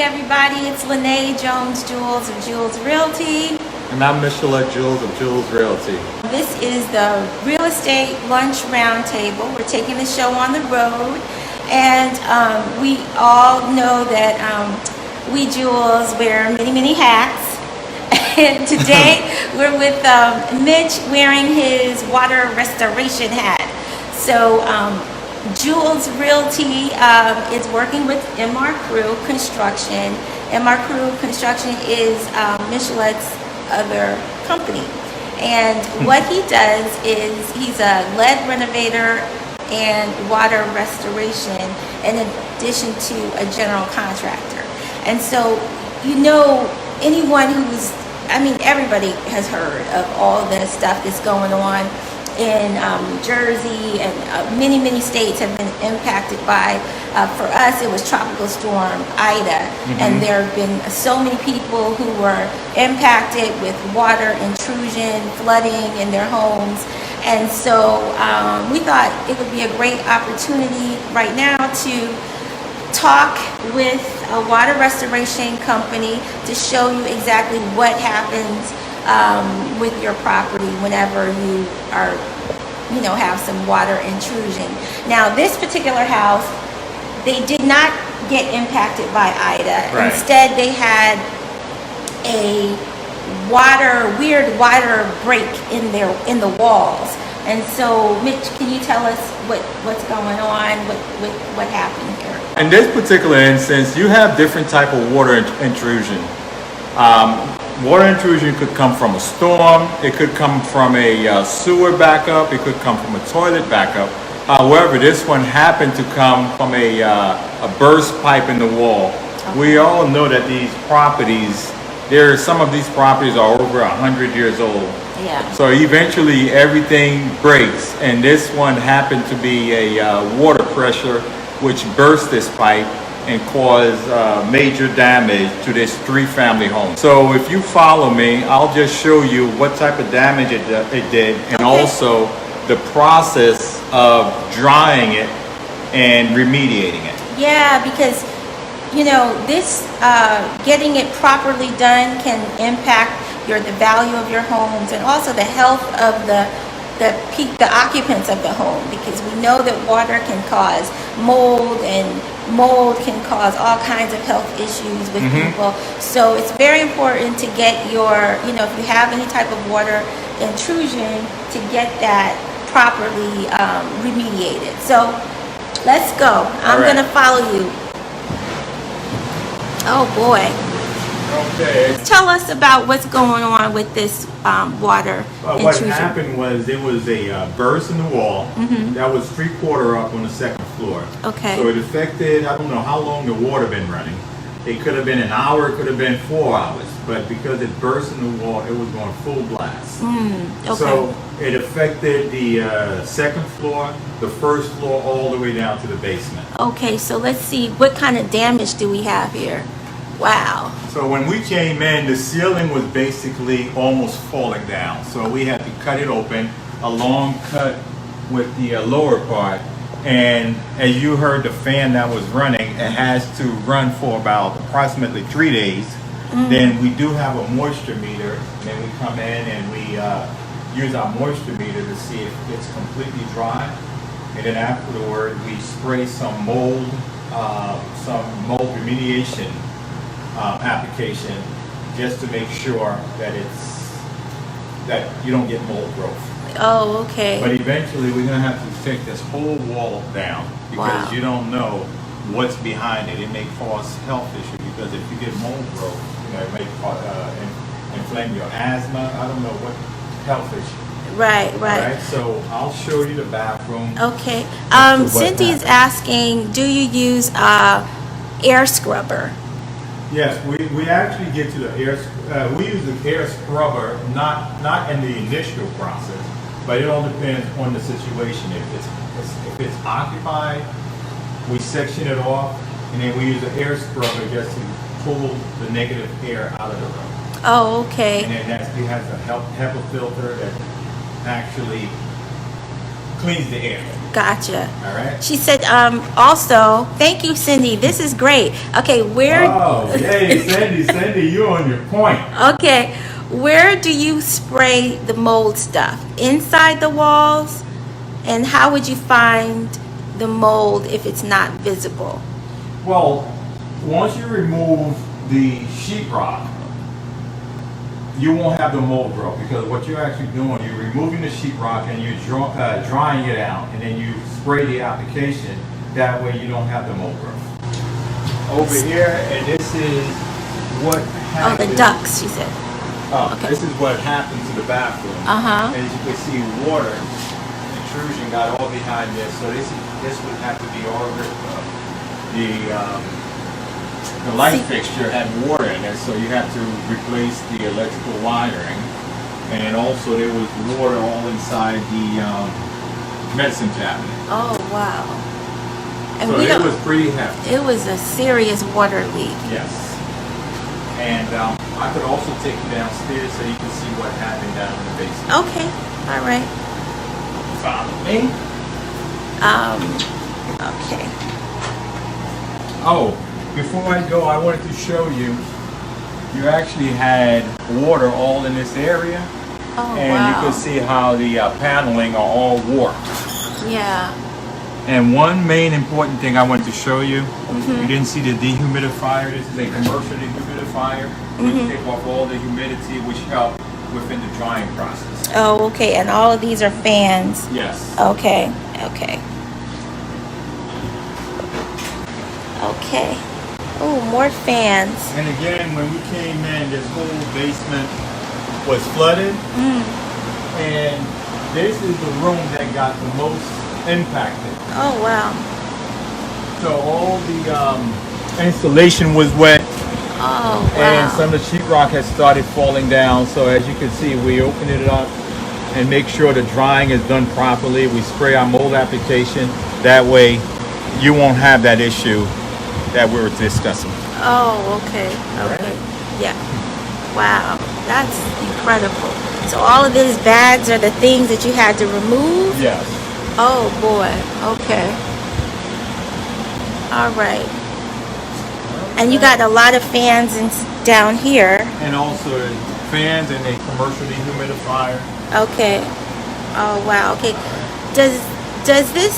Hey everybody, it's Lene Jones Jules of Jules Realty. And I'm Michelle Jules of Jules Realty. This is the Real Estate Lunch Roundtable. We're taking the show on the road, and we all know that we Jules wear many hats. And today we're with Mitch wearing his water restoration hat. So Jules Realty is working with MR Crew Construction. MR Crew Construction is Michelette's other company. And what he does is he's a lead renovator and water restoration in addition to a general contractor. And so, you know, anyone who's, everybody has heard of all the stuff that's going on in New Jersey, and many states have been impacted by, for us it was Tropical Storm Ida, and there have been so many people who were impacted with water intrusion, flooding in their homes. And so we thought it would be a great opportunity right now to talk with a water restoration company to show you exactly what happens with your property whenever you are, have some water intrusion. Now, this particular house, they did not get impacted by Ida. Right. Instead, they had a weird water break in the walls. And so, Mitch, can you tell us what's going on, what happened here? In this particular instance, you have different type of water intrusion. Water intrusion could come from a storm, it could come from a sewer backup, it could come from a toilet backup. However, this one happened to come from a burst pipe in the wall. Okay. We all know that these properties, some of these properties are over 100 years old. Yeah. So eventually everything breaks, and this one happened to be a water pressure which burst this pipe and caused major damage to this 3-family home. So if you follow me, I'll just show you what type of damage it did, and also the process of drying it and remediating it. Yeah, because this getting it properly done can impact the value of your homes and also the health of the occupants of the home, because we know that water can cause mold, and mold can cause all kinds of health issues with people. So it's very important to get your, if you have any type of water intrusion, to get that properly remediated. So let's go. I'm going to follow you. Oh boy. Okay. Tell us about what's going on with this water intrusion. What happened was there was a burst in the wall that was 3/4 up on the second floor. Okay. So it affected, I don't know how long the water been running. It could have been an hour, it could have been 4 hours. But because it burst in the wall, it was going full blast. Okay. So it affected the second floor, the first floor, all the way down to the basement. Okay, so let's see, what kind of damage do we have here? Wow. So when we came in, the ceiling was basically almost falling down. So we had to cut it open, a long cut with the lower part. And as you heard, the fan that was running, it has to run for about approximately 3 days. Then we do have a moisture meter. And then we come in and we use our moisture meter to see if it's completely dry. And then afterward, we spray some mold remediation application, just to make sure that you don't get mold growth. Oh, okay. But eventually we're going to have to take this whole wall down, because you don't know what's behind it. It may cause health issues, because if you get mold growth, it may inflame your asthma. I don't know what health issue. Right. So I'll show you the bathroom. Okay. Cynthia's asking, do you use air scrubber? Yes, we actually get to the air. We use the air scrubber not in the initial process, but it all depends on the situation. If it's occupied, we section it off, and then we use the air scrubber just to pull the negative air out of the room. Oh, okay. And then it has a HEPA filter that actually cleans the air. Gotcha. All right. She said, also, thank you, Cindy. This is great. Okay, where? Oh, yay, Cindy, you're on your point. Okay, where do you spray the mold stuff? Inside the walls? And how would you find the mold if it's not visible? Well, once you remove the sheetrock, you won't have the mold growth, because what you're actually doing, you're removing the sheetrock and you're drying it out, and then you spray the application. That way you don't have the mold growth. Over here, and this is what Oh, happens. the ducts, she said. Oh, Okay. this is what happened to the bathroom. Uh-huh. As you can see, water intrusion got all behind this, so this would have to be all the light See- fixture had water in it, so you have to replace the electrical wiring, and also there was water all inside the medicine cabinet. Oh, wow. And So we it don't, was pretty hefty. it was a serious water leak. Yes. And I could also take you downstairs so you can see what happened down in the basement. Okay, all right. Follow me. Okay. Oh, before I go, I wanted to show you, you actually had water all in this area, Oh, and wow. you can see how the paneling are all warped. Yeah. And one main important thing I wanted to show you, Mm-hmm. you didn't see the dehumidifier. This is a commercial dehumidifier, which Mm-hmm. take off all the humidity, which help within the drying process. Oh, okay. And all of these are fans. Yes. Okay. Okay. Okay. Oh, more fans. And again, when we came in, this whole basement was flooded. And this is the room that got the most impacted. Oh, wow. So all the installation was wet, Oh, and wow. some of the sheetrock has started falling down. So as you can see, we open it up and make sure the drying is done properly. We spray our mold application. That way you won't have that issue that we were discussing. Oh, okay. Okay. Yeah. Wow. That's incredible. So all of these bags are the things that you had to remove? Yes. Oh, boy. Okay. All right. And you got a lot of fans down here. And also fans and a commercial dehumidifier. Okay. Oh, wow. Okay. Does this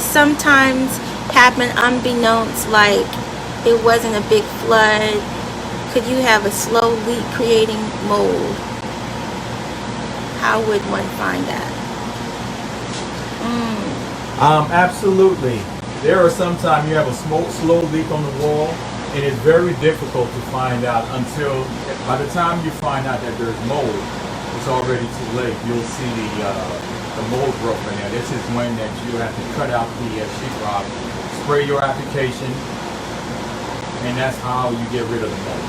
sometimes happen unbeknownst, like it wasn't a big flood? Could you have a slow leak creating mold? How would one find that? Absolutely. There are sometimes you have a slow leak on the wall, and it's very difficult to find out until, by the time you find out that there's mold, it's already too late. You'll see the mold growth in there. This is when that you have to cut out the sheetrock, spray your application, and that's how you get rid of the mold.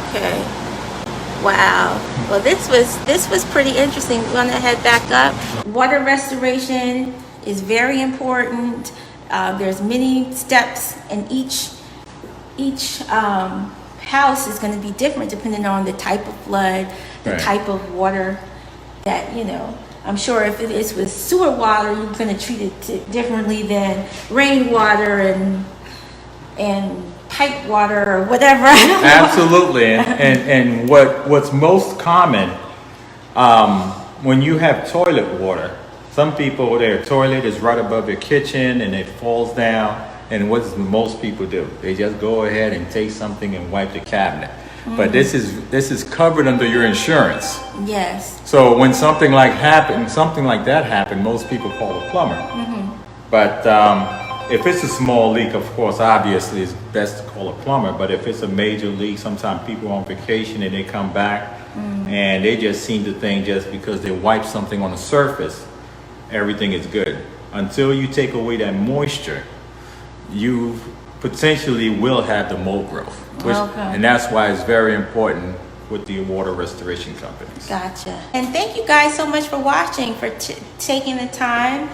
Okay. Wow. Well, this was pretty interesting. We're gonna head back up. Water restoration is very important. There's many steps, and each house is going to be different depending on the type of flood, the Right. type of water that, I'm sure if it is with sewer water, you're going to treat it differently than rainwater and pipe water or whatever. I don't know. Absolutely, and what's most common when you have toilet water, some people, their toilet is right above their kitchen and it falls down, and what does most people do? They just go ahead and take something and wipe the cabinet. But this is covered under your insurance. Yes. So when something like that happened, most people call a plumber. But if it's a small leak, of course, obviously it's best to call a plumber. But if it's a major leak, sometimes people are on vacation and they come back and they just seem to think just because they wipe something on the surface, everything is good. Until you take away that moisture, you potentially will have the mold growth. Okay. And that's why it's very important with the water restoration companies. Gotcha. And thank you guys so much for watching, for taking the time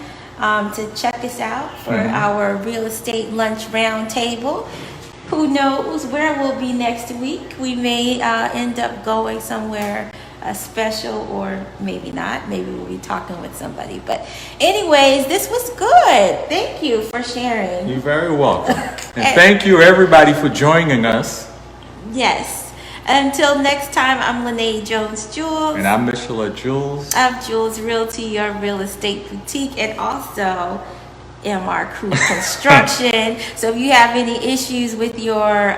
to check us out for our real estate lunch round table. Who knows where we'll be next week? We may end up going somewhere a special, or maybe not. Maybe we'll be talking with somebody. But anyways, this was good. Thank you for sharing. You're very welcome. And thank you everybody for joining us. Yes. Until next time, I'm Lene Jones-Jules. And I'm Mishela Jules. Of Jules Realty, your real estate boutique, and also MR Crew Construction. So if you have any issues with your,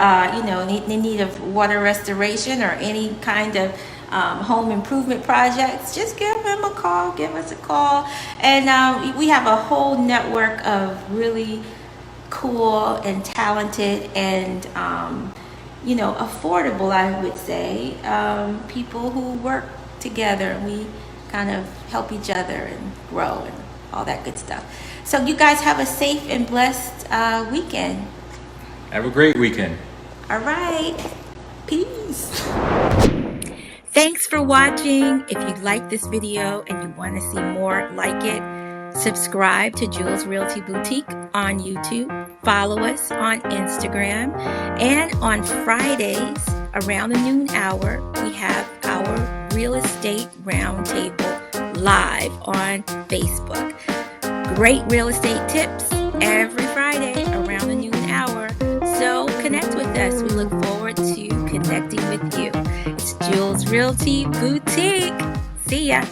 need of water restoration or any kind of home improvement projects, just give them a call, give us a call. And we have a whole network of really cool and talented and affordable, I would say, people who work together, and we kind of help each other and grow and all that good stuff. So you guys have a safe and blessed weekend. Have a great weekend. All right. Peace. Thanks for watching. If you like this video and you want to see more like it, subscribe to Jules Realty Boutique on YouTube. Follow us on Instagram. And on Fridays around the noon hour, we have our Real Estate Roundtable live on Facebook. Great real estate tips every Friday around the noon hour. So connect with us. We look forward to connecting with you. It's Jules Realty Boutique. See ya.